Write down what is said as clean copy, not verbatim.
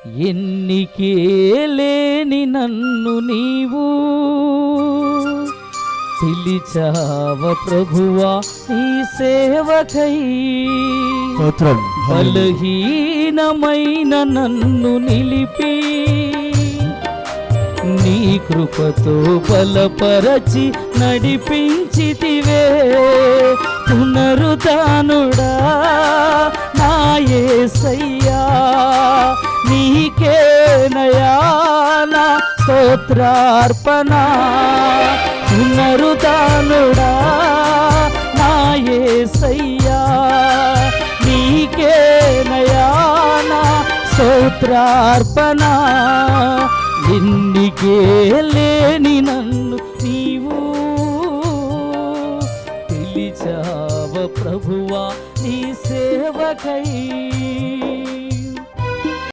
ఎన్నికే లేని నన్ను నీవు పిలిచావ ప్రభువా నీ సేవకై. బలహీనమైన నన్ను నిలిపి నీ కృపతో బలపరచి నడిపించితివే. పునరుద్ధానుడా నా యేసయ్యా, నీకేనయా నా స్తోత్రార్పణ. పునరుద్ధానుడా నా యేసయ్యా, నీకేనయా నా స్తోత్రార్పణ. ఎన్నికే లేని నన్ను నీవు పిలిచావ ప్రభువా నీ సేవకై.